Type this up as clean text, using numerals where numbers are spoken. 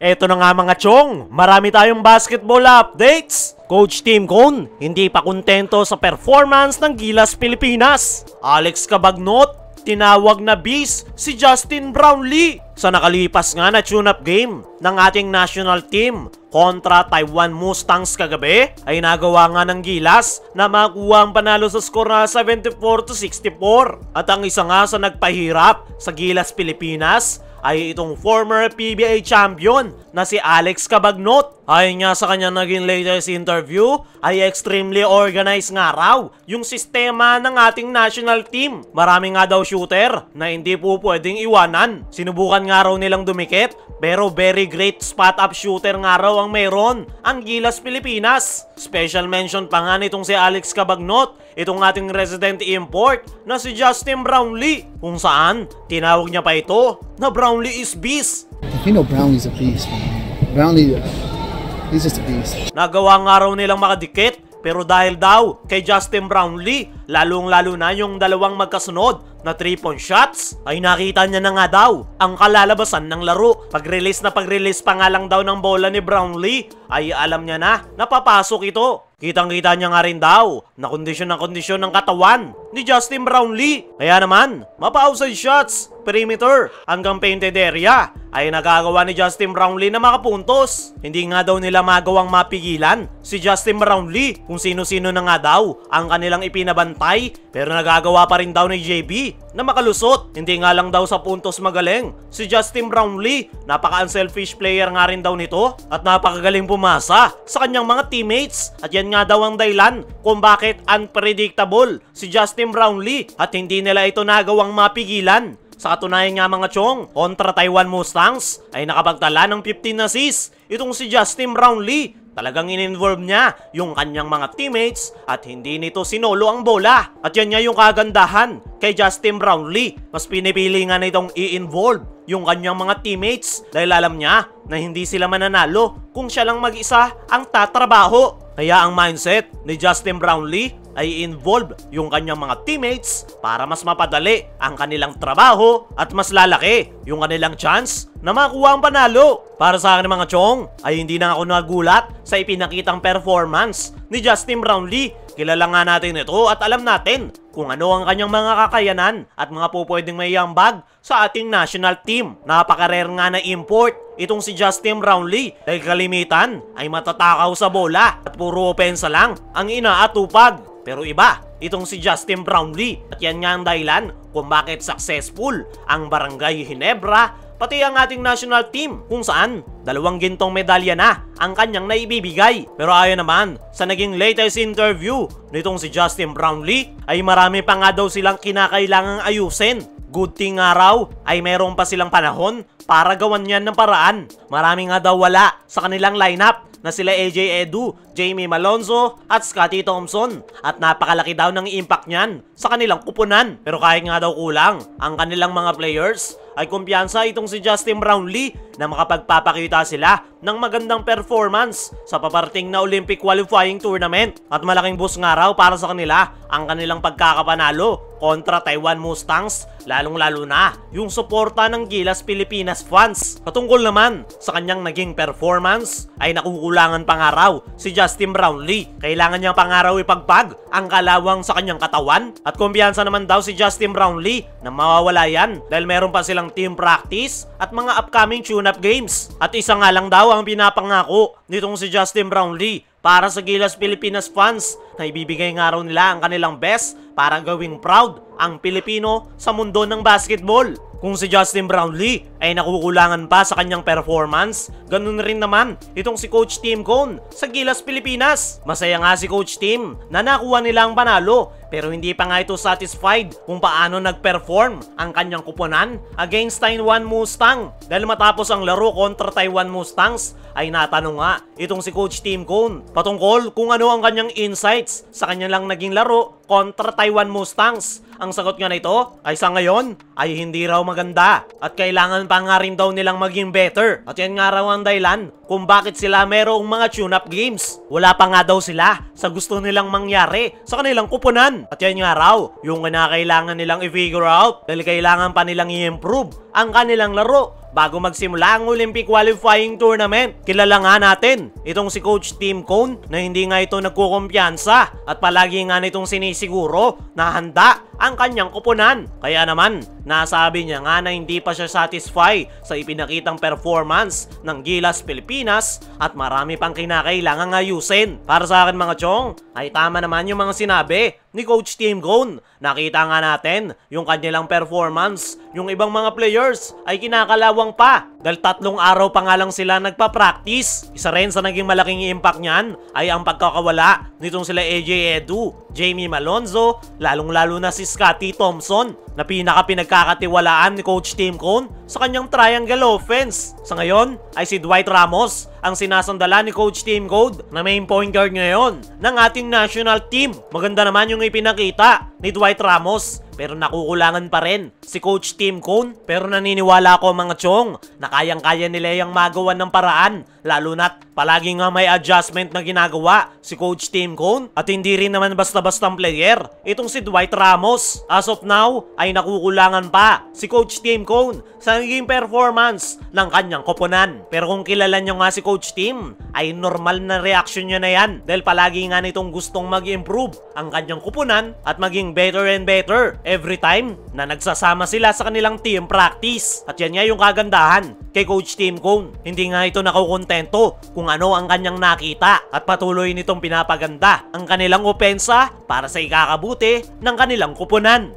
Eto na nga mga chong, marami tayong basketball updates. Coach Tim Cone, hindi pa kontento sa performance ng Gilas Pilipinas. Alex Cabagnot, tinawag na beast si Justin Brownlee sa nakalipas nga na tune-up game ng ating national team kontra Taiwan Mustangs kagabi ay nagawa nga ng Gilas na makuha ang panalo sa score na 74-64. At ang isa nga sa nagpahirap sa Gilas Pilipinas ay itong former PBA champion na si Alex Cabagnot. Ayon nga sa kanyang naging latest interview ay extremely organized nga raw yung sistema ng ating national team. Marami nga daw shooter na hindi po pwedeng iwanan. Sinubukan nga raw nilang dumikit pero very great spot up shooter nga raw ang meron ang Gilas Pilipinas. Special mention pa nga nitong si Alex Cabagnot, itong ating resident import na si Justin Brownlee, kung saan tinawag niya pa ito na Brownlee is beast. You know Brownlee's a beast, man. Brownlee, he's just a beast. Nagawa nga raw nilang makadikit pero dahil daw kay Justin Brownlee, lalong-lalo na yung dalawang magkasunod na 3-point shots, ay nakita niya na nga daw ang kalalabasan ng laro. Pag-release pa nga lang daw ng bola ni Brownlee, ay alam niya na napapasok ito. Kitang-kita niya nga rin daw na kondisyon ng katawan ni Justin Brownlee. Kaya naman, mapa-outside shots, perimeter, hanggang painted area ay nagagawa ni Justin Brownlee na makapuntos. Hindi nga daw nila magawang mapigilan si Justin Brownlee kung sino-sino na nga daw ang kanilang ipinabantay, pero nagagawa pa rin daw ni JB na makalusot. Hindi nga lang daw sa puntos magaling si Justin Brownlee, napaka-unselfish player nga rin daw nito at napakagaling pumasa sa kanyang mga teammates. At yan nga daw ang dahilan kung bakit unpredictable si Justin Brownlee at hindi nila ito nagawang mapigilan. Sa katunayan nga mga chong, kontra Taiwan Mustangs ay nakapagtala ng 15 assists itong si Justin Brownlee. Talagang in-involve niya yung kanyang mga teammates at hindi nito sinolo ang bola. At yan nga yung kagandahan kay Justin Brownlee. Mas pinipili nga nitong i-involve yung kanyang mga teammates dahil alam niya na hindi sila mananalo kung siya lang mag-isa ang tatrabaho. Kaya ang mindset ni Justin Brownlee ay involve yung kanyang mga teammates para mas mapadali ang kanilang trabaho at mas lalaki yung kanilang chance na makuha ang panalo. Para sa akin mga chong, ay hindi na ako nagulat sa ipinakitang performance ni Justin Brownlee. Kilala nga natin ito at alam natin kung ano ang kanyang mga kakayanan at mga pupwedeng may ambag sa ating national team. Napaka-rare nga na import itong si Justin Brownlee dahil kalimitan ay matatakaw sa bola at puro opensa lang ang inaatupag. Pero iba itong si Justin Brownlee at yan nga ang dahilan kung bakit successful ang Barangay Ginebra pati ang ating national team kung saan 2 gintong medalya na ang kanyang naibibigay. Pero ayon naman sa naging latest interview nitong si Justin Brownlee ay marami pa nga daw silang kinakailangang ayusin. Good thing nga raw ay meron pa silang panahon para gawan yan ng paraan. Marami nga daw wala sa kanilang lineup na sila AJ Edu, Jamie Malonzo at Scottie Thompson at napakalaki daw ng impact niyan sa kanilang kupunan. Pero kahit nga daw kulang ang kanilang mga players ay kumpiyansa itong si Justin Brownlee na makapagpapakita sila ng magandang performance sa paparting na Olympic qualifying tournament at malaking boost nga raw para sa kanila ang kanilang pagkakapanalo kontra Taiwan Mustangs, lalong-lalo na yung suporta ng Gilas Pilipinas fans. Patungkol naman sa kanyang naging performance ay nakukulangan pa nga raw si Justin Brownlee. Kailangan niyang pa nga raw ipagpag ang kalawang sa kanyang katawan at kumpiyansa naman daw si Justin Brownlee na mawawala yan dahil meron pa silang team practice at mga upcoming tune-up games. At isa nga lang daw ang pinapangako nitong si Justin Brownlee para sa Gilas Pilipinas fans na ibibigay nga raw nila ang kanilang best para gawing proud ang Pilipino sa mundo ng basketball. Kung si Justin Brownlee ay nakukulangan pa sa kanyang performance, ganun rin naman itong si Coach Tim Cone sa Gilas Pilipinas. Masaya nga si Coach Tim na nakuha nila ang panalo pero hindi pa nga ito satisfied kung paano nag-perform ang kanyang kupunan against Taiwan Mustang. Dahil matapos ang laro kontra Taiwan Mustangs ay natanong nga itong si Coach Tim Cone patungkol kung ano ang kanyang insights sa kanyang lang naging laro kontra Taiwan Mustangs. Ang sagot nga nito ay sa ngayon ay hindi raw maganda at kailangan pa nga rin daw nilang maging better. At yan nga raw ang dahilan kung bakit sila merong mga tune-up games. Wala pa nga daw sila sa gusto nilang mangyari sa kanilang kupunan. At yan nga raw yung kinakailangan nilang i-figure out dahil kailangan pa nilang i-improve ang kanilang laro bago magsimula ang Olympic qualifying tournament. Kilala nga natin itong si Coach Tim Cone na hindi nga ito nagkukumpiyansa at palagi nga nitong sinisiguro na handa ang kanyang kupunan. Kaya naman, nasabi niya nga na hindi pa siya satisfy sa ipinakitang performance ng Gilas Pilipinas at marami pang kinakailangang ayusin. Para sa akin mga chong, ay tama naman yung mga sinabi ni Coach Tim Cone. Nakita nga natin yung kanilang performance. Yung ibang mga players ay kinakalawang pa dahil 3 araw pa nga lang sila nagpa-practice. Isa rin sa naging malaking impact niyan ay ang pagkakawala nitong sila AJ Edu, Jamie Malonzo, lalong-lalo na si Scotty Thompson na pinagkakatiwalaan ni Coach Tim Cone sa kanyang triangle offense. Sa ngayon ay si Dwight Ramos ang sinasandala ni Coach Tim Cone na main point guard ngayon ng ating national team. Maganda naman yung ipinakita ni Dwight Ramos pero nakukulangan pa rin si Coach Tim Cone. Pero naniniwala ako mga chong na kayang-kaya nila yung magawa ng paraan, lalo na't palagi nga may adjustment na ginagawa si Coach Tim Cone at hindi rin naman basta-bastang player itong si Dwight Ramos. As of now ay nakukulangan pa si Coach Tim Cone sa naging performance ng kanyang koponan. Pero kung kilala nyo nga si Coach Tim ay normal na reaction nyo na yan dahil palagi nga nitong gustong mag-improve ang kanyang koponan at maging better and better every time na nagsasama sila sa kanilang team practice. At yan nga yung kagandahan kay Coach Tim Cone. Hindi nga ito nakukontento kung ano ang kanyang nakita at patuloy nitong pinapaganda ang kanilang opensa para sa ikakabuti ng kanilang koponan.